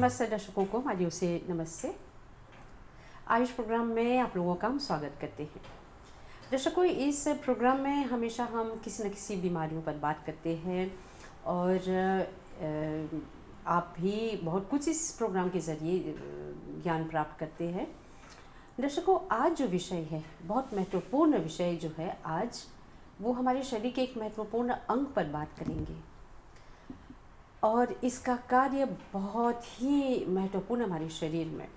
समस्त दर्शकों को हमारी ओर से नमस्ते। आयुष प्रोग्राम में आप लोगों का हम स्वागत करते हैं। दर्शकों, इस प्रोग्राम में हमेशा हम किसी न किसी बीमारियों पर बात करते हैं और आप भी बहुत कुछ इस प्रोग्राम के ज़रिए ज्ञान प्राप्त करते हैं। दर्शकों, आज जो विषय है, बहुत महत्वपूर्ण विषय जो है आज, वो हमारे शरीर के एक महत्वपूर्ण अंग पर बात करेंगे और इसका कार्य बहुत ही महत्वपूर्ण हमारे शरीर में।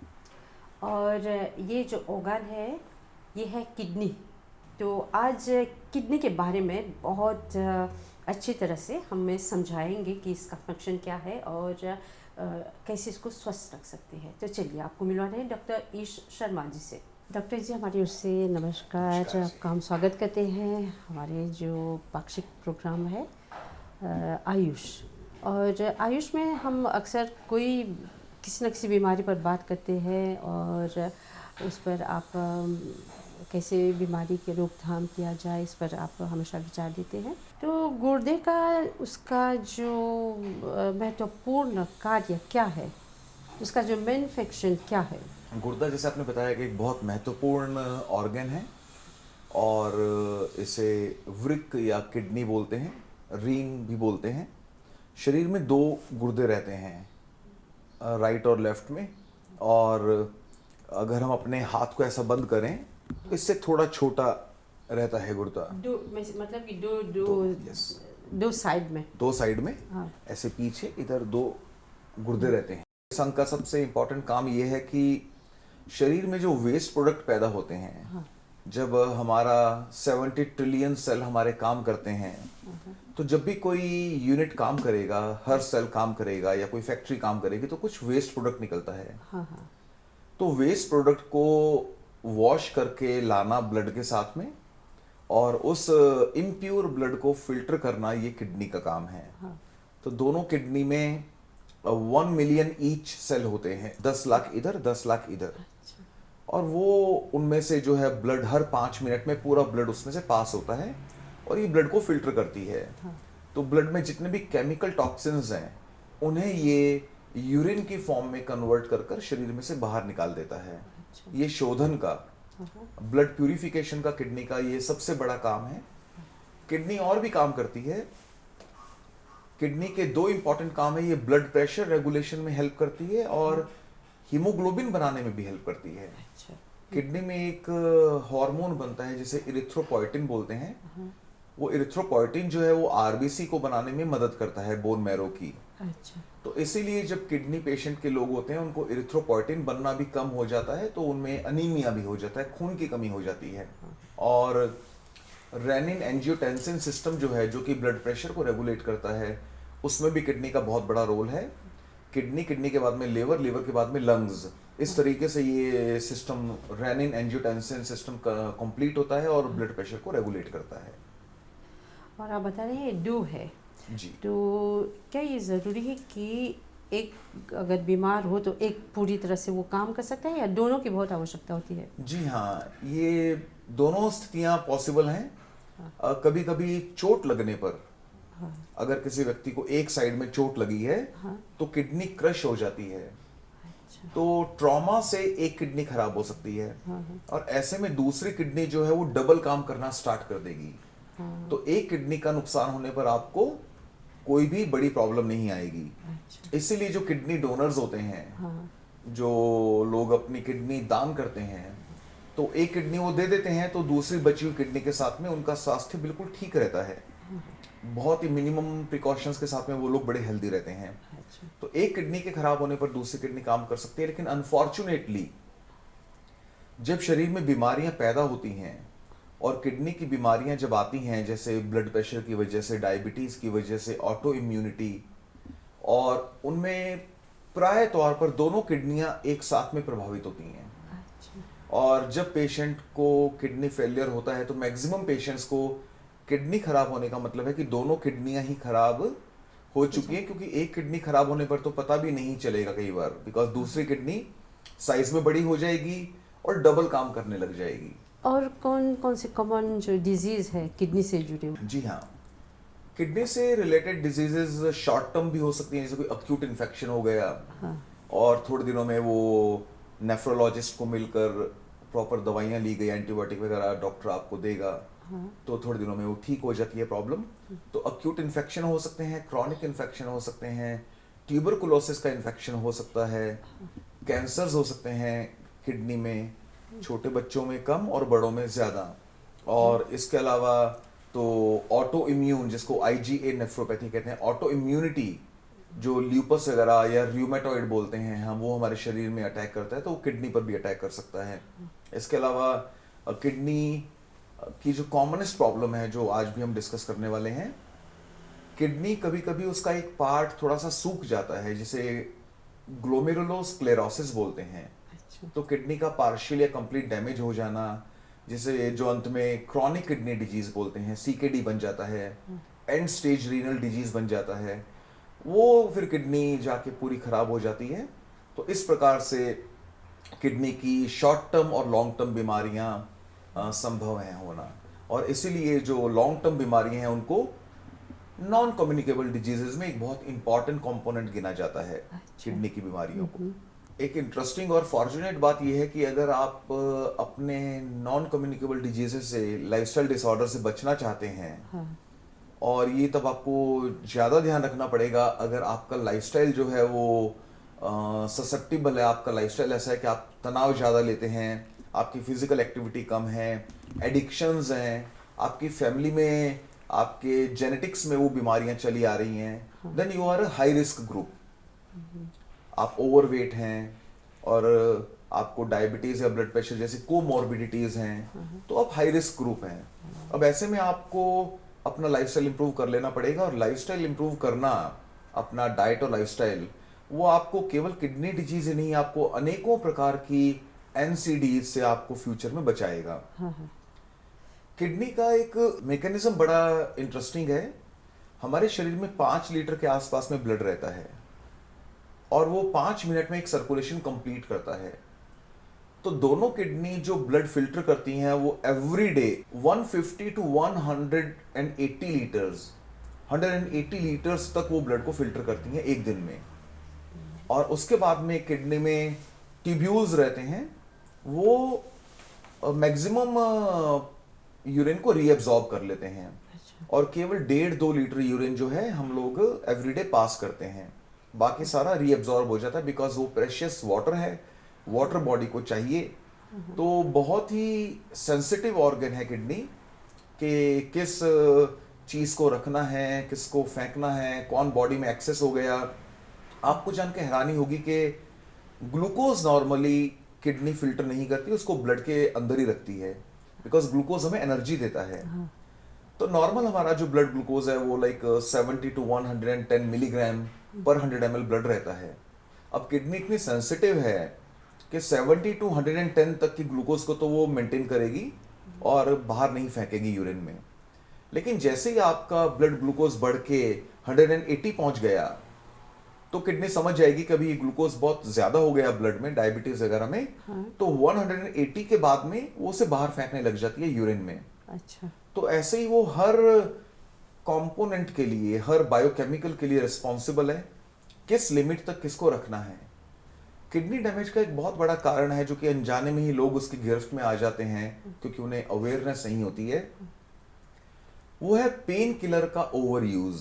और ये जो ऑर्गन है ये है किडनी। तो आज किडनी के बारे में बहुत अच्छी तरह से हमें समझाएंगे कि इसका फंक्शन क्या है और कैसे इसको स्वस्थ रख सकते हैं। तो चलिए आपको मिलवा रहे हैं डॉक्टर ईश शर्मा जी से। डॉक्टर जी, हमारी ओर से नमस्कार। आपका हम स्वागत करते हैं हमारे जो पाक्षिक प्रोग्राम है आयुष। और आयुष में हम अक्सर कोई किसी न किसी बीमारी पर बात करते हैं और उस पर आप कैसे बीमारी के रोकथाम किया जाए, इस पर आप हमेशा विचार देते हैं। तो गुर्दे का उसका जो महत्वपूर्ण कार्य क्या है, उसका जो मेन फंक्शन क्या है? गुर्दा, जैसे आपने बताया, कि एक बहुत महत्वपूर्ण ऑर्गन है और इसे वृक्क या किडनी बोलते हैं, रीन भी बोलते हैं। शरीर में दो गुर्दे रहते हैं, राइट और लेफ्ट में। और अगर हम अपने हाथ को ऐसा बंद करें तो इससे थोड़ा छोटा रहता है गुर्दा। मतलब कि दो साइड में, हाँ। ऐसे पीछे इधर दो गुर्दे रहते हैं। इस अंग का सबसे इम्पोर्टेंट काम ये है कि शरीर में जो वेस्ट प्रोडक्ट पैदा होते हैं, हाँ। जब हमारा 70 ट्रिलियन सेल हमारे काम करते हैं, तो जब भी कोई यूनिट काम करेगा, हर सेल काम करेगा या कोई फैक्ट्री काम करेगी, तो कुछ वेस्ट प्रोडक्ट निकलता है। हाँ। तो वेस्ट प्रोडक्ट को वॉश करके लाना ब्लड के साथ में और उस इम्प्योर ब्लड को फिल्टर करना, ये किडनी का काम है। हाँ। तो दोनों किडनी में 1 मिलियन ईच सेल होते हैं, 10 लाख इधर 10 लाख इधर। अच्छा। और वो उनमें से जो है ब्लड हर 5 मिनट में पूरा ब्लड उसमें से पास होता है और ये ब्लड को फिल्टर करती है। हाँ। तो ब्लड में जितने भी केमिकल टॉक्सिन्स हैं उन्हें ये यूरिन की फॉर्म में कन्वर्ट कर कर शरीर में से बाहर निकाल देता है। अच्छा। ये शोधन का, ब्लड प्यूरिफिकेशन का किडनी का ये सबसे बड़ा काम है। किडनी और भी काम करती है। किडनी के दो इंपॉर्टेंट काम है, ये ब्लड प्रेशर रेगुलेशन में हेल्प करती है और हीमोग्लोबिन बनाने में भी हेल्प करती है। अच्छा। किडनी में एक हार्मोन बनता है जिसे इरिथ्रोपोइटिन बोलते हैं। वो इरिथ्रोपोइटिन जो है वो आरबीसी को बनाने में मदद करता है, बोन मैरो की। अच्छा। तो इसीलिए जब किडनी पेशेंट के लोग होते हैं उनको इरिथ्रोपोइटिन बनना भी कम हो जाता है, तो उनमें अनीमिया भी हो जाता है, खून की कमी हो जाती है। और रेनिन एंजियोटेंसिन सिस्टम जो है, जो कि ब्लड प्रेशर को रेगुलेट करता है, उसमें भी किडनी का बहुत बड़ा रोल है। किडनी के बाद में लिवर के बाद में लंग्स, इस तरीके से ये system, renin angiotensin system complete होता है और ब्लड प्रेशर को रेगुलेट करता है। और आप बता रहे हैं डो है जी, तो क्या ये ज़रूरी है कि एक अगर बीमार हो तो एक पूरी तरह से वो काम कर सकता है या दोनों की बहुत आवश्यकता होती है? जी हाँ, ये दोनों स्थितियाँ पॉसिबल हैं। हाँ। कभी कभी चोट लगने पर, हाँ। अगर किसी व्यक्ति को एक साइड में चोट लगी है, हाँ। तो किडनी क्रश हो जाती है। अच्छा। तो ट्रॉमा से एक किडनी खराब हो सकती है। हाँ। और ऐसे में दूसरी किडनी जो है वो डबल काम करना स्टार्ट कर देगी। हाँ। तो एक किडनी का नुकसान होने पर आपको कोई भी बड़ी प्रॉब्लम नहीं आएगी। अच्छा। इसीलिए जो किडनी डोनर्स होते हैं, हाँ। जो लोग अपनी किडनी दान करते हैं, तो एक किडनी वो दे देते हैं तो दूसरी बची हुई किडनी के साथ में उनका स्वास्थ्य बिल्कुल ठीक रहता है। बहुत ही मिनिमम प्रिकॉशंस के साथ में वो लोग बड़े हेल्दी रहते हैं। अच्छा। तो एक किडनी के खराब होने पर दूसरी किडनी काम कर सकती है, लेकिन अनफॉर्चुनेटली जब शरीर में बीमारियां पैदा होती हैं और किडनी की बीमारियां जब आती हैं, जैसे ब्लड प्रेशर की वजह से, डायबिटीज़ की वजह से, ऑटो इम्यूनिटी, और उनमें प्राय तौर पर दोनों किडनियां एक साथ में प्रभावित होती हैं। अच्छा। और जब पेशेंट को किडनी फेलियर होता है तो मैक्सिमम पेशेंट्स को किडनी खराब होने का मतलब है कि दोनों किडनियां ही खराब हो चुकी हैं, क्योंकि एक किडनी खराब होने पर तो पता भी नहीं चलेगा कई बार, बिकॉज दूसरी किडनी साइज में बड़ी हो जाएगी और डबल काम करने लग जाएगी। और कौन कौन से कॉमन जो डिजीज है किडनी से जुड़े हुए? जी हाँ, किडनी से रिलेटेड डिजीजेस शॉर्ट टर्म भी हो सकती हैं, जैसे कोई अक्यूट इन्फेक्शन हो गया, हाँ। और थोड़े दिनों में वो नेफ्रोलॉजिस्ट को मिलकर प्रॉपर दवाइयाँ ली गई, एंटीबायोटिक वगैरह डॉक्टर आपको देगा, तो थोड़े दिनों में वो ठीक हो जाती है प्रॉब्लम। तो अक्यूट इन्फेक्शन हो सकते हैं, क्रॉनिक इन्फेक्शन हो सकते हैं, ट्यूबरकुलोसिस का इन्फेक्शन हो सकता है, कैंसर्स हो सकते हैं किडनी में, छोटे बच्चों में कम और बड़ों में ज़्यादा। और इसके अलावा तो ऑटो इम्यून, जिसको आईजीए नेफ्रोपैथी कहते हैं, ऑटो इम्यूनिटी, जो ल्यूपस वगैरह या रूमेटॉइड बोलते हैं हम, वो हमारे शरीर में अटैक करता है, तो वो किडनी पर भी अटैक कर सकता है। इसके अलावा किडनी की जो कॉमनेस्ट प्रॉब्लम है, जो आज भी हम डिस्कस करने वाले हैं, किडनी कभी कभी उसका एक पार्ट थोड़ा सा सूख जाता है, जिसे ग्लोमेरुलोस्क्लेरोसिस बोलते हैं। अच्छा। तो किडनी का पार्शियल या कंप्लीट डैमेज हो जाना, जिसे जो अंत में क्रॉनिक किडनी डिजीज बोलते हैं, सीकेडी बन जाता है, एंड स्टेज रीनल डिजीज बन जाता है, वो फिर किडनी जाके पूरी खराब हो जाती है। तो इस प्रकार से किडनी की शॉर्ट टर्म और लॉन्ग टर्म बीमारियां संभव हैं होना। और इसीलिए जो लॉन्ग टर्म बीमारियां हैं उनको नॉन कम्युनिकेबल डिजीजेज में एक बहुत इंपॉर्टेंट कंपोनेंट गिना जाता है किडनी की बीमारियों को। एक इंटरेस्टिंग और फॉर्चुनेट बात यह है कि अगर आप अपने नॉन कम्युनिकेबल डिजीजेज से, लाइफस्टाइल डिसऑर्डर से बचना चाहते हैं, और ये तब आपको ज़्यादा ध्यान रखना पड़ेगा अगर आपका लाइफस्टाइल जो है वो ससेप्टिबल है, आपका लाइफस्टाइल ऐसा है कि आप तनाव ज़्यादा लेते हैं, आपकी फिजिकल एक्टिविटी कम है, एडिक्शंस हैं, आपकी फैमिली में, आपके जेनेटिक्स में वो बीमारियां चली आ रही हैं, then you are a high risk group. आप ओवरवेट हैं और आपको डायबिटीज़ या ब्लड प्रेशर जैसी कोमॉर्बिडिटीज़ हैं, तो आप हाई रिस्क ग्रुप हैं। अब ऐसे में आपको अपना लाइफस्टाइल इंप्रूव कर लेना पड़ेगा, और लाइफस्टाइल इंप्रूव करना, अपना डाइट और लाइफस्टाइल, वो आपको केवल किडनी डिजीज ही नहीं, आपको अनेकों प्रकार की एनसीडी से आपको फ्यूचर में बचाएगा। किडनी का एक मैकेनिज्म बड़ा इंटरेस्टिंग है। हमारे शरीर में 5 लीटर के आसपास में ब्लड रहता है, और वो 5 मिनट में एक सर्कुलेशन कंप्लीट करता है। तो दोनों किडनी जो ब्लड फिल्टर करती हैं वो every day 150 to 180 litres 180 litres तक वो ब्लड को फिल्टर करती हैं एक दिन में। और उसके बाद में किडनी में ट्यूब्यूल्स रहते हैं, वो मैक्सिमम यूरिन को रीअब्सॉर्ब कर लेते हैं। और केवल 1.5-2 लीटर यूरिन जो है हम लोग एवरीडे पास करते हैं, बाकी सारा रीअब्सॉर्ब हो जाता है, बिकॉज वो प्रेशियस वाटर है, वाटर बॉडी को चाहिए। तो बहुत ही सेंसिटिव ऑर्गन है किडनी, कि किस चीज़ को रखना है, किसको फेंकना है, कौन बॉडी में एक्सेस हो गया। आपको जान के हैरानी होगी कि ग्लूकोज नॉर्मली किडनी फिल्टर नहीं करती, उसको ब्लड के अंदर ही रखती है, बिकॉज ग्लूकोज हमें एनर्जी देता है। तो नॉर्मल हमारा जो ब्लड ग्लूकोज है वो लाइक 70 टू 110 मिलीग्राम पर 100 ml ब्लड रहता है। अब किडनी इतनी सेंसिटिव है कि 70 टू 110 तक की ग्लूकोज को तो वो मेंटेन करेगी और बाहर नहीं फेंकेगी यूरिन में। लेकिन जैसे ही आपका ब्लड ग्लूकोज बढ़ के 180 पहुंच गया, तो किडनी समझ जाएगी कि अभी ग्लूकोज बहुत ज्यादा हो गया ब्लड में, डायबिटीज वगैरह में, तो 180 के बाद में वो उसे बाहर फेंकने लग जाती है यूरिन में। अच्छा। तो ऐसे ही वो हर कंपोनेंट के लिए, हर बायोकेमिकल के लिए रिस्पॉन्सिबल है, किस लिमिट तक किसको रखना है। किडनी डैमेज का एक बहुत बड़ा कारण है, जो कि अनजाने में ही लोग उसकी गिरफ्त में आ जाते हैं क्योंकि उन्हें अवेयरनेस नहीं होती है, वो है पेन किलर का ओवर यूज।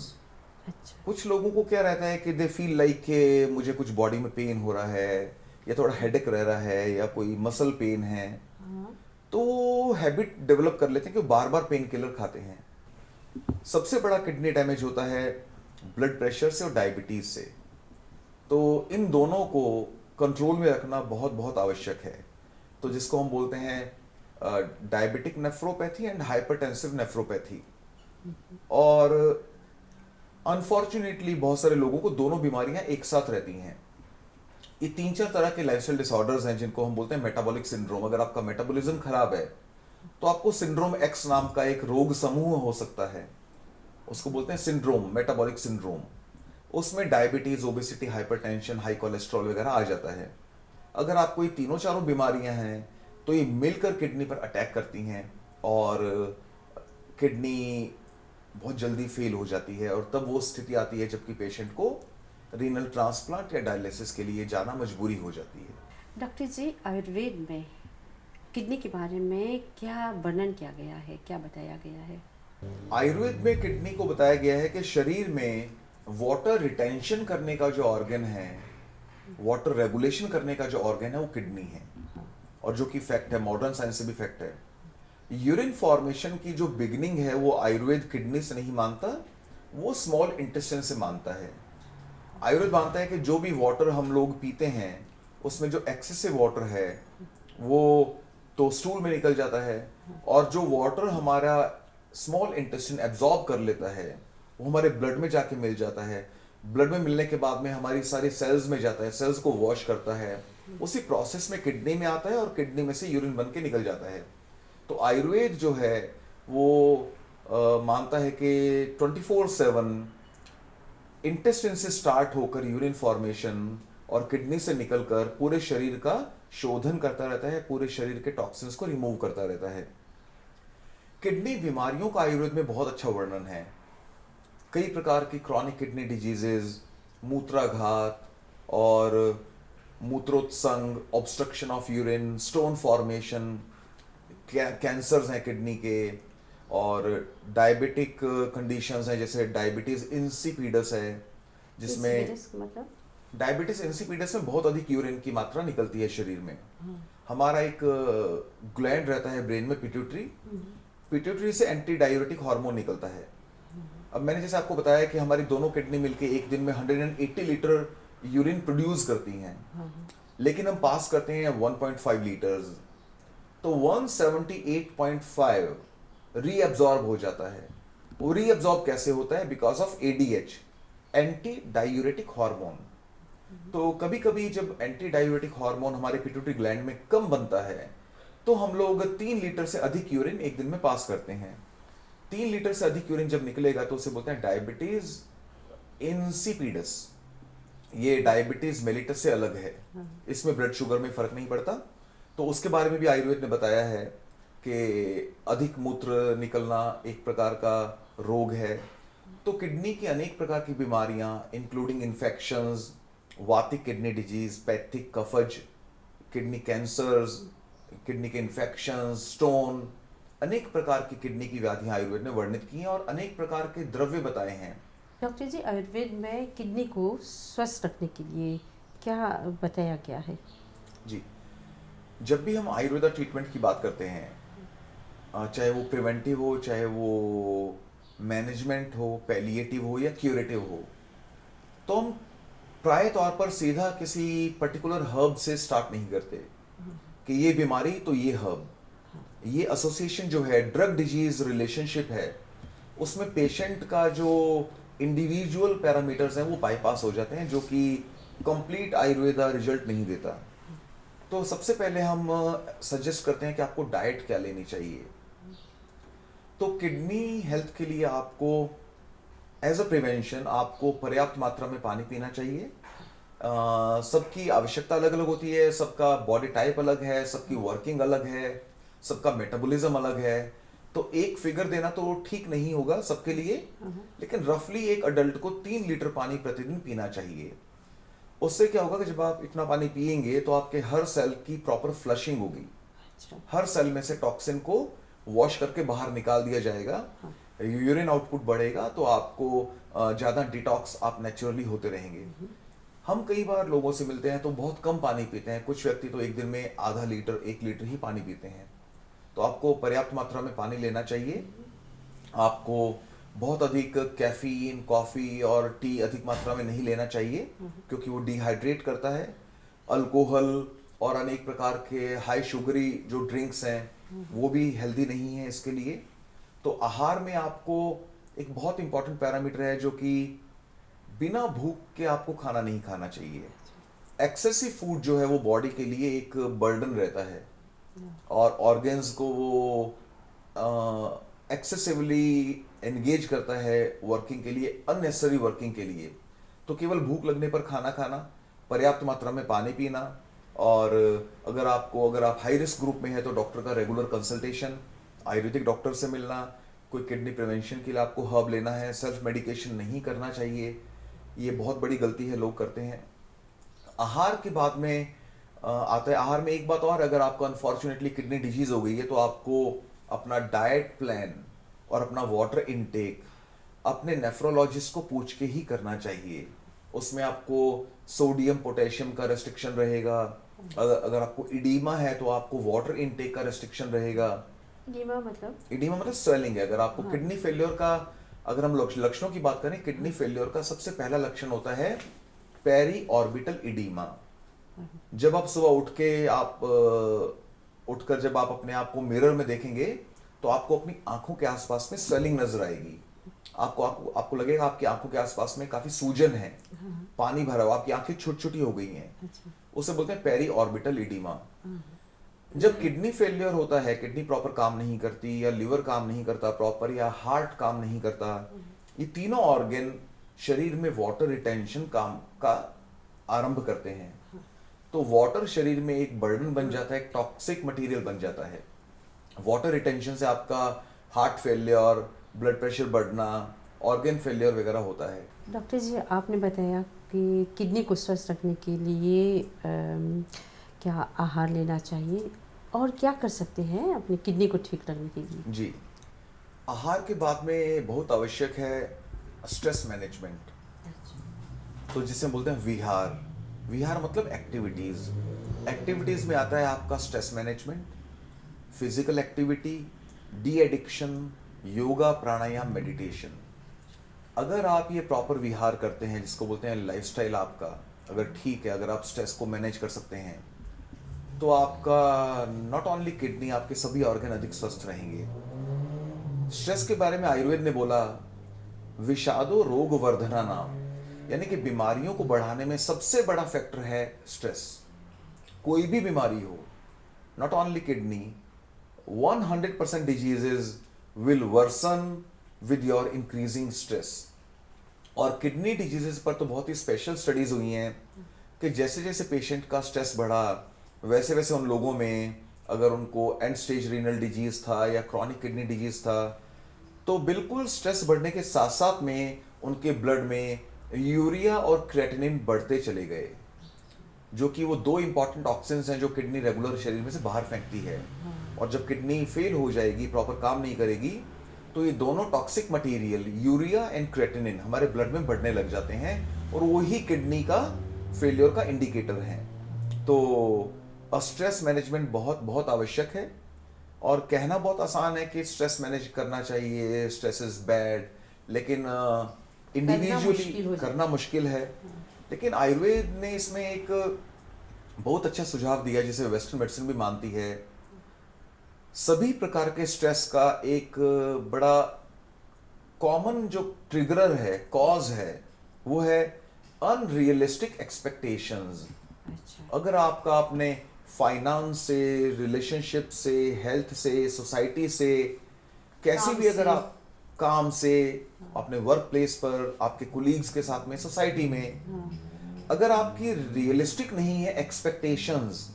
अच्छा। कुछ लोगों को क्या रहता है कि दे फील लाइक कि मुझे कुछ बॉडी में पेन हो रहा है, या थोड़ा हेडेक रह रहा है, या कोई मसल पेन है, तो हैबिट डेवलप कर लेते हैं कि बार बार पेन किलर खाते हैं। सबसे बड़ा किडनी डैमेज होता है ब्लड प्रेशर से और डायबिटीज से। तो इन दोनों को कंट्रोल में रखना बहुत बहुत आवश्यक है। तो जिसको हम बोलते हैं diabetic nephropathy and hypertensive nephropathy. और अनफॉर्चुनेटली बहुत सारे लोगों को दोनों बीमारियां एक साथ रहती हैं। ये 3-4 तरह के लाइफस्टाइल डिसऑर्डर्स हैं जिनको हम बोलते हैं मेटाबॉलिक सिंड्रोम। अगर आपका मेटाबॉलिज्म खराब है तो आपको सिंड्रोम एक्स नाम का एक रोग समूह हो सकता है, उसको बोलते हैं सिंड्रोम, मेटाबॉलिक सिंड्रोम। उसमें diabetes, obesity, hypertension, high cholesterol वगैरह आ जाता है। अगर आपको ये तीनों चारों बीमारियां हैं तो ये मिलकर किडनी पर अटैक करती हैं, और किडनी बहुत जल्दी फेल हो जाती है, और तब वो स्थिति आती है जबकि पेशेंट को रीनल ट्रांसप्लांट या डायलिसिस के लिए जाना मजबूरी हो जाती है। डॉक्टर जी, आयुर्वेद में किडनी के बारे में क्या वर्णन किया गया है, क्या बताया गया है? आयुर्वेद में किडनी को बताया गया है कि शरीर में वाटर रिटेंशन करने का जो ऑर्गन है, वाटर रेगुलेशन करने का जो ऑर्गन है वो किडनी है। और जो कि फैक्ट है, मॉडर्न साइंस से भी फैक्ट है। यूरिन फॉर्मेशन की जो बिगिनिंग है वो आयुर्वेद किडनी से नहीं मानता, वो स्मॉल इंटेस्टाइन से मानता है। आयुर्वेद मानता है कि जो भी वाटर हम लोग पीते हैं उसमें जो एक्सेसिव वाटर है वो तो स्टूल में निकल जाता है, और जो वाटर हमारा स्मॉल इंटेस्टाइन एब्जॉर्ब कर लेता है वो हमारे ब्लड में जाके मिल जाता है। ब्लड में मिलने के बाद में हमारी सारी सेल्स में जाता है, सेल्स को वॉश करता है, उसी प्रोसेस में किडनी में आता है और किडनी में से यूरिन बन के निकल जाता है। तो आयुर्वेद जो है वो मानता है कि 24/7 इंटेस्टाइन से स्टार्ट होकर यूरिन फॉर्मेशन और किडनी से निकलकर पूरे शरीर का शोधन करता रहता है, पूरे शरीर के टॉक्सिन्स को रिमूव करता रहता है। किडनी बीमारियों का आयुर्वेद में बहुत अच्छा वर्णन है। कई प्रकार की क्रॉनिक किडनी डिजीजेज, मूत्राघात और मूत्रोत्संग, obstruction of urine, stone formation, cancers हैं किडनी के, और डायबिटिक कंडीशंस हैं जैसे डायबिटीज इंसिपिडस है, जिसमें Insipidus मतलब? डायबिटीज इंसिपिडस में बहुत अधिक यूरिन की मात्रा निकलती है शरीर में। हमारा एक ग्लैंड रहता है ब्रेन में, पिट्यूटरी। पिट्यूटरी से एंटी डायूरेटिक हार्मोन निकलता है। अब मैंने जैसे आपको बताया कि हमारी दोनों किडनी मिलके एक दिन में 180 लीटर यूरिन प्रोड्यूस करती हैं, लेकिन हम पास करते हैं 1.5 लीटर्स, तो 178.5 रीअब्जॉर्ब हो जाता है। वो रीअब्जॉर्ब कैसे होता है? Because of ADH, anti diuretic hormone. तो कभी कभी जब एंटी डायूरेटिक हार्मोन हमारे पिट्यूटरी ग्लैंड में कम बनता है तो हम लोग 3 लीटर से अधिक यूरिन एक दिन में पास करते हैं। 3 लीटर से अधिक यूरिन जब निकलेगा तो उसे बोलते हैं डायबिटीज इंसिपिडस। ये डायबिटीज मेलिटस से अलग है, इसमें ब्लड शुगर में फर्क नहीं पड़ता। तो उसके बारे में भी आयुर्वेद ने बताया है कि अधिक मूत्र निकलना एक प्रकार का रोग है। तो किडनी की अनेक प्रकार की बीमारियां इंक्लूडिंग इन्फेक्शंस, वातिक किडनी डिजीज, पैथिक कफज, किडनी कैंसर्स, किडनी के इन्फेक्शंस, स्टोन, अनेक प्रकार की किडनी की व्याधियां आयुर्वेद ने वर्णित की हैं और अनेक प्रकार के द्रव्य बताए हैं। डॉक्टर जी, आयुर्वेद में किडनी को स्वस्थ रखने के लिए क्या बताया गया है? जी, जब भी हम आयुर्वेदा ट्रीटमेंट की बात करते हैं, चाहे वो प्रिवेंटिव हो, चाहे वो मैनेजमेंट हो, पैलिएटिव हो या क्यूरेटिव हो, तो हम प्राय तौर पर सीधा किसी पर्टिकुलर हर्ब से स्टार्ट नहीं करते कि ये बीमारी तो ये हर्ब। ये एसोसिएशन जो है, ड्रग डिजीज रिलेशनशिप है, उसमें पेशेंट का जो इंडिविजुअल पैरामीटर्स हैं वो बाईपास हो जाते हैं, जो कि कंप्लीट आयुर्वेदा रिजल्ट नहीं देता। तो सबसे पहले हम सजेस्ट करते हैं कि आपको डाइट क्या लेनी चाहिए। तो किडनी हेल्थ के लिए आपको एज अ प्रिवेंशन आपको पर्याप्त मात्रा में पानी पीना चाहिए। सबकी आवश्यकता अलग अलग होती है, सबका बॉडी टाइप अलग है, सबकी वर्किंग अलग है, सबका मेटाबॉलिज्म अलग है। तो एक फिगर देना तो ठीक नहीं होगा सबके लिए, लेकिन रफली एक अडल्ट को 3 लीटर पानी प्रतिदिन पीना चाहिए। उससे क्या होगा कि जब आप इतना पानी पिएंगे तो आपके हर सेल की प्रॉपर फ्लशिंग होगी। अच्छा। हर सेल में से टॉक्सिन को वॉश करके बाहर निकाल दिया जाएगा, यूरिन आउटपुट बढ़ेगा, तो आपको ज़्यादा डिटॉक्स आप नेचुरली होते रहेंगे। हम कई बार लोगों से मिलते हैं तो बहुत कम पानी पीते हैं। कुछ व्यक्ति तो एक दिन में आधा लीटर 1 लीटर ही पानी पीते हैं। तो आपको पर्याप्त मात्रा में पानी लेना चाहिए। आपको बहुत अधिक कैफीन, कॉफ़ी और टी अधिक मात्रा में नहीं लेना चाहिए, क्योंकि वो डिहाइड्रेट करता है। अल्कोहल और अनेक प्रकार के हाई शुगरी जो ड्रिंक्स हैं वो भी हेल्दी नहीं है इसके लिए। तो आहार में आपको एक बहुत इंपॉर्टेंट पैरामीटर है जो कि बिना भूख के आपको खाना नहीं खाना चाहिए। एक्सेसिव फूड जो है वो बॉडी के लिए एक बर्डन रहता है और ऑर्गन्स को वो एक्सेसिवली एंगेज करता है वर्किंग के लिए, अननेसेसरी वर्किंग के लिए। तो केवल भूख लगने पर खाना खाना, पर्याप्त मात्रा में पानी पीना, और अगर आप हाई रिस्क ग्रुप में है तो डॉक्टर का रेगुलर कंसल्टेशन, आयुर्वेदिक डॉक्टर से मिलना, कोई किडनी प्रिवेंशन के लिए आपको हर्ब लेना है, सेल्फ मेडिकेशन नहीं करना चाहिए। ये बहुत बड़ी गलती है, लोग करते हैं। आहार के बाद में आता है। आहार में एक बात और, अगर आपको अनफॉर्चुनेटली किडनी डिजीज हो गई है तो आपको अपना डाइट प्लान और अपना वाटर इनटेक अपने नेफ्रोलॉजिस्ट को पूछ के ही करना चाहिए। उसमें आपको सोडियम पोटेशियम का रेस्ट्रिक्शन रहेगा। अगर आपको इडीमा है तो आपको वाटर इनटेक का रेस्ट्रिक्शन रहेगा। इडीमा मतलब? इडीमा मतलब स्वेलिंग है। अगर आपको किडनी फेलियर का, अगर हम लक्षणों की बात करें, किडनी फेलियर का सबसे पहला लक्षण होता है पेरी ऑर्बिटल इडीमा। जब आप सुबह उठकर जब आप अपने आप को मिरर में देखेंगे तो आपको अपनी आंखों के आसपास में स्वेलिंग नजर आएगी। आपको लगेगा आपकी आंखों के आसपास में काफी सूजन है, पानी भरा हुआ, आपकी आंखें छोटी छोटी हो गई हैं। अच्छा। उसे बोलते हैं पेरी ऑर्बिटल इडीमा। जब किडनी फेलियर होता है, किडनी प्रॉपर काम नहीं करती, या लिवर काम नहीं करता प्रॉपर, या हार्ट काम नहीं करता, ये तीनों ऑर्गन शरीर में वाटर रिटेंशन काम का आरंभ करते हैं। तो वाटर शरीर में एक बर्डन बन जाता है, एक टॉक्सिक मटेरियल बन जाता है। वाटर रिटेंशन से आपका हार्ट फेलियर, ब्लड प्रेशर बढ़ना, ऑर्गन फेलियर वगैरह होता है। डॉक्टर जी, आपने बताया कि किडनी को स्वस्थ रखने के लिए क्या आहार लेना चाहिए और क्या कर सकते हैं अपनी किडनी को ठीक रखने के लिए? जी, आहार के बाद में बहुत आवश्यक है स्ट्रेस मैनेजमेंट। तो जिसे हम बोलते हैं विहार। विहार मतलब एक्टिविटीज। एक्टिविटीज में आता है आपका stress management, physical activity, de addiction, yoga, pranayama, meditation. अगर आप ये प्रॉपर विहार करते हैं, जिसको बोलते हैं लाइफस्टाइल आपका अगर ठीक है, अगर आप स्ट्रेस को मैनेज कर सकते हैं, तो आपका नॉट ओनली किडनी, आपके सभी ऑर्गन अधिक स्वस्थ रहेंगे। स्ट्रेस के बारे में आयुर्वेद ने बोला विषादो रोग वर्धना नाम, यानी कि बीमारियों को बढ़ाने में सबसे बड़ा फैक्टर है स्ट्रेस। कोई भी बीमारी हो, not only kidney, 100% diseases will worsen with your increasing stress. और किडनी डिजीजेस पर तो बहुत ही स्पेशल स्टडीज हुई हैं कि जैसे जैसे पेशेंट का स्ट्रेस बढ़ा, वैसे वैसे उन लोगों में, अगर उनको एंड स्टेज रीनल डिजीज था या क्रॉनिक किडनी डिजीज था, तो बिल्कुल स्ट्रेस बढ़ने के साथ साथ में उनके ब्लड में यूरिया और क्रेटिनिन बढ़ते चले गए, जो कि वो दो इंपॉर्टेंट ऑक्सीजन हैं जो किडनी रेगुलर शरीर में से बाहर फेंकती है। और जब किडनी फेल हो जाएगी, प्रॉपर काम नहीं करेगी, तो ये दोनों toxic material urea and creatinine हमारे ब्लड में बढ़ने लग जाते हैं, और वही किडनी का फेलियर का इंडिकेटर है। तो स्ट्रेस मैनेजमेंट बहुत बहुत आवश्यक है। और कहना बहुत आसान है कि स्ट्रेस मैनेज करना चाहिए, स्ट्रेस इज बैड, लेकिन इंडिविजुअली करना मुश्किल है। लेकिन आयुर्वेद ने इसमें एक बहुत अच्छा सुझाव दिया, जिसे वेस्टर्न मेडिसिन भी मानती है। सभी प्रकार के स्ट्रेस का एक बड़ा कॉमन जो ट्रिगरर है, कॉज है, वो है अनरियलिस्टिक एक्सपेक्टेशंस। अगर आपका अपने फाइनेंस से, रिलेशनशिप से, हेल्थ से, सोसाइटी से, कैसे भी, अगर आप काम से, अपने वर्क प्लेस पर, आपके कुलीग्स के साथ में, सोसाइटी में, अगर आपकी रियलिस्टिक नहीं है एक्सपेक्टेशंस,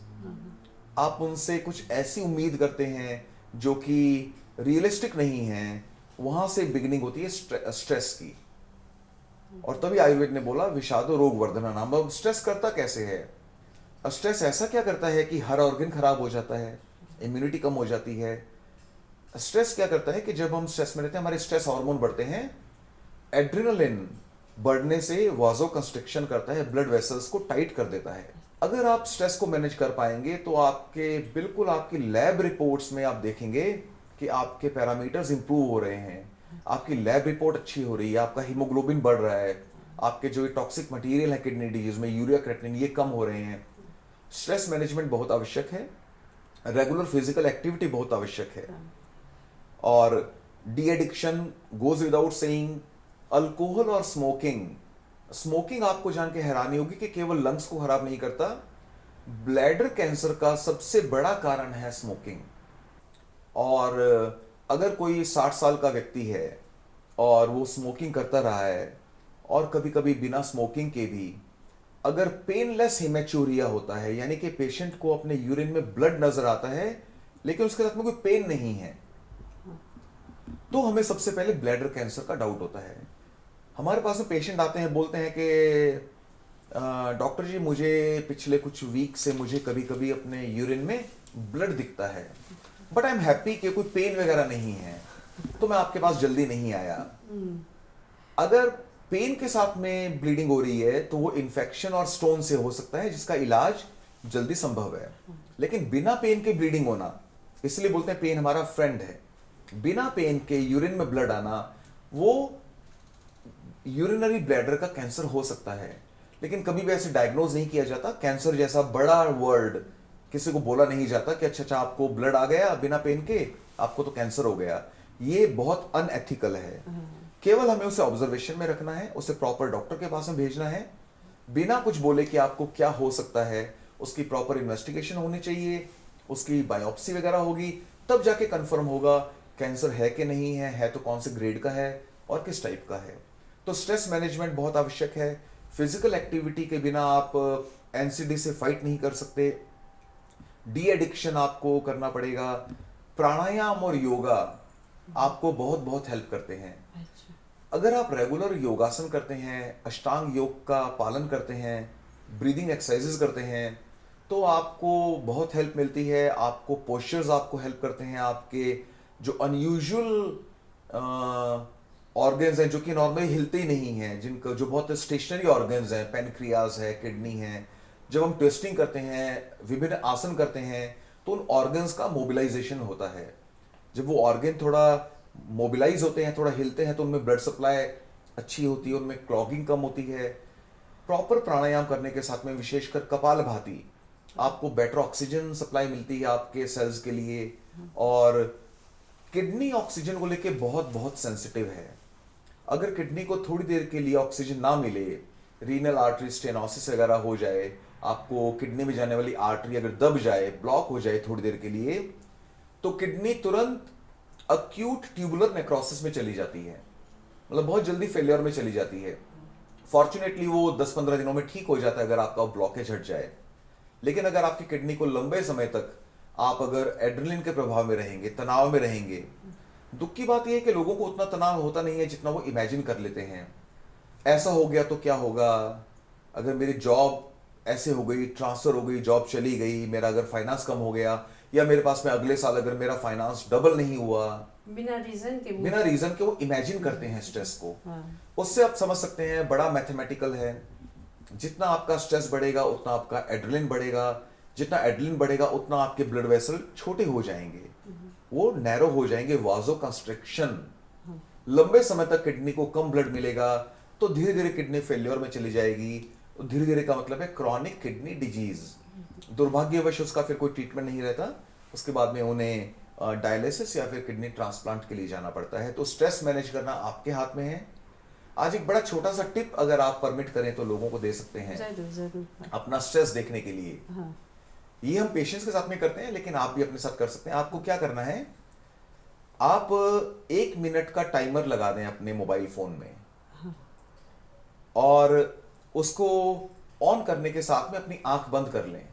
आप उनसे कुछ ऐसी उम्मीद करते हैं जो कि रियलिस्टिक नहीं है, वहां से बिगिनिंग होती है स्ट्रेस की। और तभी आयुर्वेद ने बोला विषादो रोग वर्धना नाम। अब स्ट्रेस करता कैसे है? स्ट्रेस ऐसा क्या करता है कि हर ऑर्गन खराब हो जाता है, इम्यूनिटी कम हो जाती है। स्ट्रेस क्या करता है कि जब हम स्ट्रेस में रहते हैं, हमारे स्ट्रेस हार्मोन बढ़ते हैं, एड्रेनलिन बढ़ने से वाजो कंस्ट्रिक्शन करता है, ब्लड वेसल्स को टाइट कर देता है। अगर आप स्ट्रेस को मैनेज कर पाएंगे तो बिल्कुल आपकी लैब रिपोर्ट्स में आप देखेंगे कि आपके पैरामीटर्स इंप्रूव हो रहे हैं, आपकी लैब रिपोर्ट अच्छी हो रही है, आपका हीमोग्लोबिन बढ़ रहा है, आपके जो टॉक्सिक मटेरियल है किडनी डिजीज में, यूरिया क्रेटिनिन, ये कम हो रहे हैं। स्ट्रेस मैनेजमेंट बहुत आवश्यक है। रेगुलर फिजिकल एक्टिविटी बहुत आवश्यक है। और de addiction goes without saying. Alcohol और स्मोकिंग आपको जान के हैरानी होगी कि केवल लंग्स को खराब नहीं करता, ब्लैडर कैंसर का सबसे बड़ा कारण है स्मोकिंग। और अगर कोई 60 साल का व्यक्ति है और वो स्मोकिंग करता रहा है, और कभी कभी बिना स्मोकिंग के भी अगर पेनलेस हेमेचूरिया होता है, यानी कि पेशेंट को अपने यूरिन में ब्लड नजर आता है लेकिन उसके साथ में कोई पेन नहीं है, तो हमें सबसे पहले ब्लैडर कैंसर का डाउट होता है। हमारे पास में पेशेंट आते हैं, बोलते हैं कि डॉक्टर जी मुझे पिछले कुछ वीक से मुझे कभी कभी अपने यूरिन में ब्लड दिखता है, बट आई एम हैप्पी कि कोई पेन वगैरह नहीं है, तो मैं आपके पास जल्दी नहीं आया। अगर पेन के साथ में ब्लीडिंग हो रही है तो वो इन्फेक्शन और स्टोन से हो सकता है, जिसका इलाज जल्दी संभव है। लेकिन बिना पेन के ब्लीडिंग होना, इसलिए बोलते हैं पेन हमारा फ्रेंड है। बिना पेन के यूरिन में ब्लड आना, वो यूरिनरी ब्लैडर का कैंसर हो सकता है, लेकिन कभी भी ऐसे डायग्नोज नहीं किया जाता। कैंसर जैसा बड़ा वर्ड किसी को बोला नहीं जाता कि अच्छा आपको ब्लड आ गया बिना पेन के, आपको तो कैंसर हो गया। ये बहुत अनएथिकल है। केवल हमें उसे ऑब्जर्वेशन में रखना है, उसे प्रॉपर डॉक्टर के पास में भेजना है, बिना कुछ बोले कि आपको क्या हो सकता है। उसकी प्रॉपर इन्वेस्टिगेशन होनी चाहिए, उसकी बायोप्सी वगैरह होगी, तब जाके कंफर्म होगा कैंसर है कि नहीं है तो कौन से ग्रेड का है और किस टाइप का है। तो स्ट्रेस मैनेजमेंट बहुत आवश्यक है। फिजिकल एक्टिविटी के बिना आप एनसीडी से फाइट नहीं कर सकते। डी एडिक्शन आपको करना पड़ेगा। प्राणायाम और योगा आपको बहुत बहुत हेल्प करते हैं। अगर आप रेगुलर योगासन करते हैं, अष्टांग योग का पालन करते हैं, ब्रीदिंग एक्सरसाइजेस करते हैं, तो आपको बहुत हेल्प मिलती है। आपको पोस्चर्स आपको हेल्प करते हैं। आपके जो अनयूजुअल ऑर्गन्स हैं जो कि नॉर्मली हिलते ही नहीं हैं, जिनका जो बहुत स्टेशनरी ऑर्गन्स हैं, पेनक्रियाज है, किडनी है, जब हम ट्विस्टिंग करते हैं, विभिन्न आसन करते हैं, तो उन ऑर्गन्स का मोबिलाइजेशन होता है। जब वो ऑर्गन थोड़ा मोबिलाइज होते हैं, थोड़ा हिलते हैं, तो उनमें ब्लड सप्लाई अच्छी होती है, उनमें क्लॉगिंग कम होती है। प्रॉपर प्राणायाम करने के साथ में विशेषकर कपालभाति, आपको बेटर ऑक्सीजन सप्लाई मिलती है आपके सेल्स के लिए। और किडनी ऑक्सीजन को लेके बहुत बहुत सेंसिटिव है। अगर किडनी को थोड़ी देर के लिए ऑक्सीजन ना मिले, रीनल आर्टरी स्टेनोसिस वगैरह हो जाए, आपको किडनी में जाने वाली आर्टरी अगर दब जाए, ब्लॉक हो जाए थोड़ी देर के लिए, तो किडनी तुरंत अक्यूट ट्यूबुलर नेक्रोसिस में चली जाती है, मतलब बहुत जल्दी फेलियर में चली जाती है। फॉर्चुनेटली वो 10-15 दिनों में ठीक हो जाता है अगर आपका ब्लॉकेज हट जाए। लेकिन अगर आपकी किडनी को लंबे समय तक आप अगर एड्रेनलिन के प्रभाव में रहेंगे, तनाव में रहेंगे, दुख की बात यह है कि लोगों को उतना तनाव होता नहीं है जितना वो इमेजिन कर लेते हैं। ऐसा हो गया तो क्या होगा, अगर मेरी जॉब ऐसे हो गई, ट्रांसफर हो गई, जॉब चली गई, मेरा अगर फाइनेंस कम हो गया, या मेरे पास में अगले साल अगर मेरा फाइनेंस डबल नहीं हुआ, बिना रीजन के वो इमेजिन करते हैं स्ट्रेस को। हाँ। उससे आप समझ सकते हैं बड़ा मैथमेटिकल है। जितना आपका स्ट्रेस बढ़ेगा उतना आपका एड्रेनलिन बढ़ेगा, जितना एड्रेनलिन बढ़ेगा उतना आपके ब्लड वेसल छोटे हो जाएंगे, वो नैरो हो जाएंगे, वाजो कंस्ट्रिक्शन। लंबे समय तक किडनी को कम ब्लड मिलेगा तो धीरे धीरे किडनी फेल्योर में चली जाएगी। धीरे धीरे का मतलब है क्रॉनिक किडनी डिजीज। दुर्भाग्यवश उसका फिर कोई ट्रीटमेंट नहीं रहता, उसके बाद में उन्हें डायलिसिस या फिर किडनी ट्रांसप्लांट के लिए जाना पड़ता है। तो स्ट्रेस मैनेज करना आपके हाथ में है। आज एक बड़ा छोटा सा टिप अगर आप परमिट करें तो लोगों को दे सकते हैं, जरूर अपना स्ट्रेस देखने के लिए। हाँ। ये हम पेशेंट्स के साथ में करते हैं, लेकिन आप भी अपने साथ कर सकते हैं। आपको क्या करना है, आप 1 मिनट का टाइमर लगा दें अपने मोबाइल फोन में, और उसको ऑन करने के साथ में अपनी आंख बंद कर लें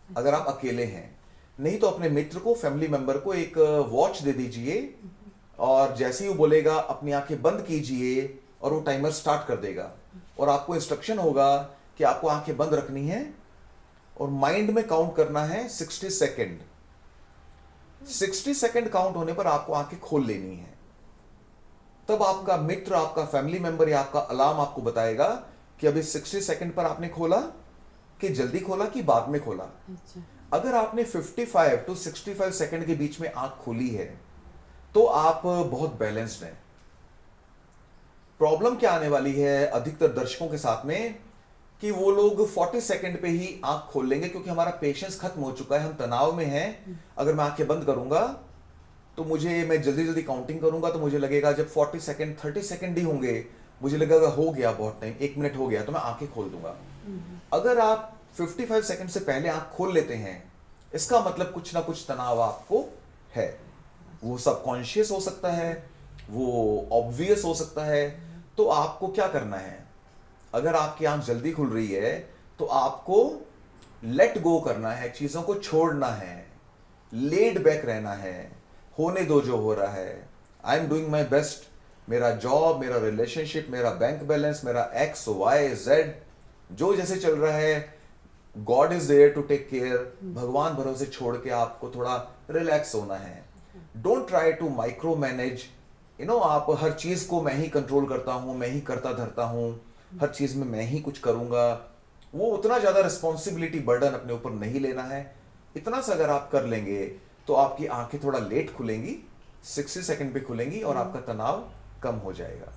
अगर आप अकेले हैं। नहीं तो अपने मित्र को, फैमिली मेंबर को एक वॉच दे दीजिए, और जैसे ही वो बोलेगा अपनी आंखें बंद कीजिए, और वो टाइमर स्टार्ट कर देगा। और आपको इंस्ट्रक्शन होगा कि आपको आंखें बंद रखनी है और माइंड में काउंट करना है 60 सेकेंड। 60 सेकेंड काउंट होने पर आपको आंखें खोल लेनी है। तब आपका मित्र, आपका फैमिली मेंबर या आपका अलार्म आपको बताएगा कि अभी 60 सेकेंड पर आपने खोला, कि जल्दी खोला कि बाद में खोला। अच्छा। अगर आपने 55 to 65 सेकेंड के बीच में आंख खोली है तो आप बहुत बैलेंस्ड हैं। प्रॉब्लम क्या आने वाली है अधिकतर दर्शकों के साथ में, कि वो लोग 40 सेकंड पे ही आंख खोल लेंगे, क्योंकि हमारा पेशेंस खत्म हो चुका है, हम तनाव में हैं। अगर मैं आंखें बंद करूंगा तो मैं जल्दी जल्दी काउंटिंग करूंगा तो मुझे लगेगा जब 40 सेकंड 30 सेकंड ही होंगे, मुझे लगेगा हो गया बहुत टाइम, 1 मिनट हो गया, तो मैं आंखें खोल दूंगा। अगर आप 55 सेकंड से पहले आंख खोल लेते हैं, इसका मतलब कुछ ना कुछ तनाव आपको है। वो सबकॉन्शियस हो सकता है, वो ऑब्वियस हो सकता है। तो आपको क्या करना है, अगर आपकी आंख जल्दी खुल रही है तो आपको लेट गो करना है, चीजों को छोड़ना है, लेड बैक रहना है, होने दो जो हो रहा है। I am doing my best, मेरा जॉब, मेरा रिलेशनशिप, मेरा बैंक बैलेंस, मेरा XYZ जो जैसे चल रहा है, God is there to take care. भगवान भरोसे छोड़ के आपको थोड़ा रिलैक्स होना है। Don't try to micromanage. आप हर चीज को मैं ही कंट्रोल करता हूं, मैं ही करता धरता हूं, हर चीज में मैं ही कुछ करूंगा, वो उतना ज्यादा रिस्पॉन्सिबिलिटी बर्डन अपने ऊपर नहीं लेना है। इतना सा अगर आप कर लेंगे तो आपकी आंखें थोड़ा लेट खुलेंगी, 60 सेकंड पे खुलेंगी और आपका तनाव कम हो जाएगा।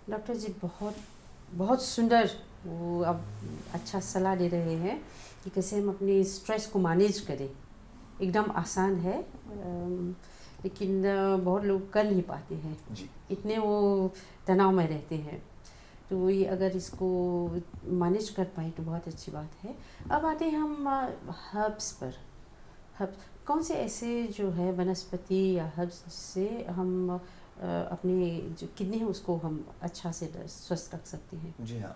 डॉक्टर जी बहुत बहुत सुंदर वो अब अच्छा सलाह दे रहे हैं कि कैसे हम अपने स्ट्रेस को मैनेज करें। एकदम आसान है, लेकिन बहुत लोग कर नहीं पाते हैं जी। इतने वो तनाव में रहते हैं। तो ये अगर इसको मैनेज कर पाए तो बहुत अच्छी बात है। अब आते हैं हम हर्ब्स पर। हर्ब्स कौन से ऐसे जो है वनस्पति या हर्ब्स जिससे हम अपने जो किडनी है उसको हम अच्छा से स्वस्थ रख सकते हैं? जी हाँ,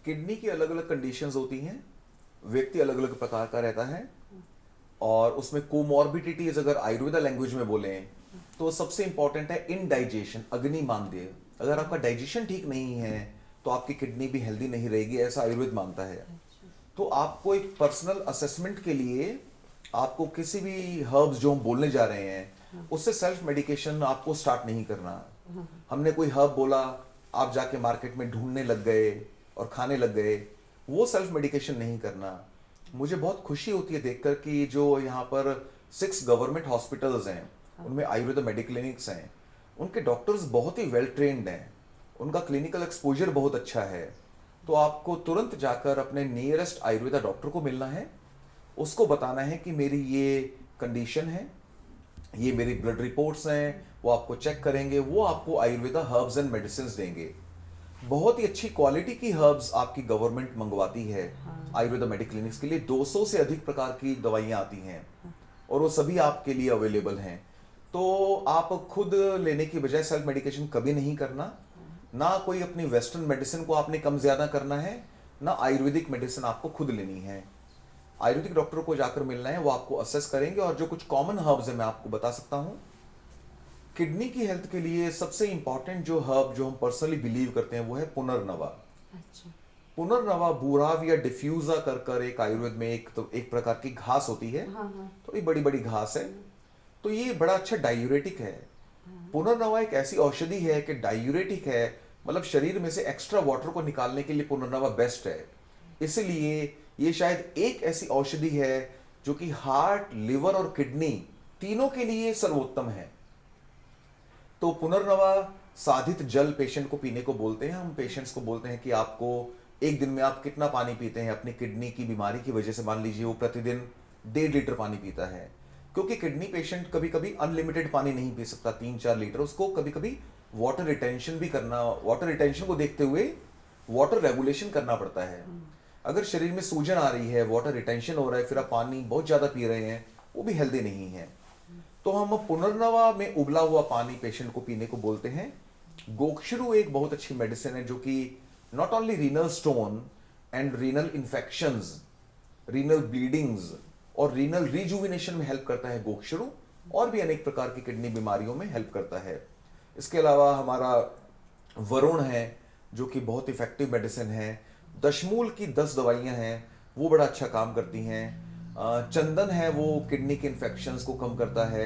किडनी की अलग अलग कंडीशंस होती हैं, व्यक्ति अलग अलग प्रकार का रहता है, और उसमें कोमॉर्बिडिटीज अगर आयुर्वेदा लैंग्वेज में बोले तो सबसे इंपॉर्टेंट है इनडाइजेशन, अग्निमांद्य। अगर आपका डाइजेशन ठीक नहीं है तो आपकी किडनी भी हेल्दी नहीं रहेगी, ऐसा आयुर्वेद मानता है। तो आपको एक पर्सनल असेसमेंट के लिए आपको किसी भी हर्ब्स जो हम बोलने जा रहे हैं उससे सेल्फ मेडिकेशन आपको स्टार्ट नहीं करना। हमने कोई हर्ब बोला, आप जाके मार्केट में ढूंढने लग गए और खाने लग गए, वो सेल्फ मेडिकेशन नहीं करना। मुझे बहुत खुशी होती है देखकर कि जो यहाँ पर 6 गवर्नमेंट हॉस्पिटल्स हैं उनमें आयुर्वेदा मेडिक्लिनिक्स हैं, उनके डॉक्टर्स बहुत ही वेल ट्रेन्ड हैं, उनका क्लिनिकल एक्सपोजर बहुत अच्छा है। तो आपको तुरंत जाकर अपने नियरेस्ट आयुर्वेदा डॉक्टर को मिलना है, उसको बताना है कि मेरी ये कंडीशन है, ये मेरी ब्लड रिपोर्ट्स हैं, वो आपको चेक करेंगे, वो आपको आयुर्वेदा हर्ब्स एंड मेडिसिन देंगे। बहुत ही अच्छी क्वालिटी की हर्ब्स आपकी गवर्नमेंट मंगवाती है आयुर्वेदा मेडिक्लिनिक्स के लिए। 200 से अधिक प्रकार की दवाइयाँ आती हैं और वो सभी आपके लिए अवेलेबल हैं। तो आप खुद लेने की बजाय सेल्फ मेडिकेशन कभी नहीं करना। ना कोई अपनी वेस्टर्न मेडिसिन को आपने कम ज्यादा करना है, ना आयुर्वेदिक मेडिसिन आपको खुद लेनी है। आयुर्वेदिक डॉक्टर को जाकर मिलना है, वो आपको असेस करेंगे। और जो कुछ कॉमन हर्ब्स है मैं आपको बता सकता हूँ। किडनी की हेल्थ के लिए सबसे इंपॉर्टेंट जो हर्ब जो हम पर्सनली बिलीव करते हैं वो है पुनर्नवा। अच्छा। पुनर्नवा बुराव या डिफ्यूजा कर एक आयुर्वेद में एक प्रकार की घास होती है, थोड़ी बड़ी बड़ी घास है। तो ये बड़ा अच्छा डायूरेटिक है। पुनर्नवा एक ऐसी औषधि है कि डायूरेटिक है, मतलब शरीर में से एक्स्ट्रा वाटर को निकालने के लिए पुनर्नवा बेस्ट है। इसलिए ये शायद एक ऐसी औषधि है जो कि हार्ट, लिवर और किडनी तीनों के लिए सर्वोत्तम है। तो पुनर्नवा साधित जल पेशेंट को पीने को बोलते हैं। हम पेशेंट्स को बोलते हैं कि आपको एक दिन में आप कितना पानी पीते हैं। अपनी किडनी की बीमारी की वजह से मान लीजिए वो प्रतिदिन 1.5 लीटर पानी पीता है, क्योंकि किडनी पेशेंट कभी कभी अनलिमिटेड पानी नहीं पी सकता, 3-4 लीटर। उसको कभी कभी वाटर रिटेंशन भी करना, वाटर रिटेंशन को देखते हुए वाटर रेगुलेशन करना पड़ता है। अगर शरीर में सूजन आ रही है, वाटर रिटेंशन हो रहा है, फिर आप पानी बहुत ज्यादा पी रहे हैं, वो भी हेल्दी नहीं है। तो हम पुनर्नवा में उबला हुआ पानी पेशेंट को पीने को बोलते हैं। गोक्षरू एक बहुत अच्छी मेडिसिन है जो कि not only renal stone and renal infections, renal bleedings और रीनल रिजुविनेशन में हेल्प करता है गोक्षरू, और भी अनेक प्रकार की किडनी बीमारियों में हेल्प करता है। इसके अलावा हमारा वरुण है जो कि बहुत इफेक्टिव मेडिसिन है। दशमूल की 10 दवाइयां हैं, वो बड़ा अच्छा काम करती हैं। चंदन है, वो किडनी के इन्फेक्शंस को कम करता है।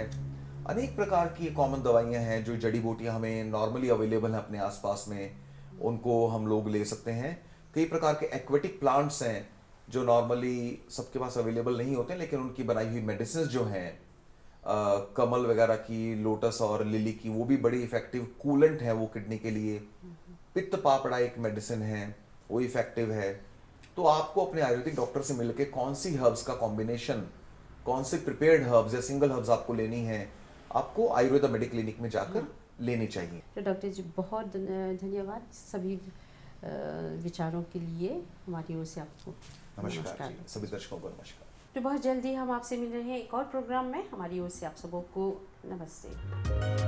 अनेक प्रकार की कॉमन दवाइयां हैं जो जड़ी बूटियां हमें नॉर्मली अवेलेबल हैं अपने आसपास में, उनको हम लोग ले सकते हैं। कई प्रकार के एक्वेटिक प्लांट्स हैं जो नॉर्मली सबके पास अवेलेबल नहीं होते, लेकिन उनकी बनाई हुई मेडिसिन जो हैं, कमल वगैरह की, लोटस और लिली की, वो भी बड़ी इफेक्टिव कूलेंट है वो किडनी के लिए। पित्त पापड़ा एक मेडिसिन है, वो इफेक्टिव है। तो आपको अपने आयुर्वेदिक डॉक्टर से मिलकर कौन सी हर्ब्स का कॉम्बिनेशन, कौन से प्रिपेयर्ड हर्ब्स या सिंगल हर्ब्स आपको लेनी है, आपको आयुर्वेदा मेडिक्लिनिक में जाकर लेनी चाहिए। तो डॉक्टर जी बहुत धन्यवाद सभी विचारों के लिए। हमारी ओर से आपको नमस्कार जी, सभी दर्शकों को नमस्कार। तो बहुत जल्दी हम आपसे मिल रहे हैं एक और प्रोग्राम में। हमारी ओर से आप सबों को नमस्ते।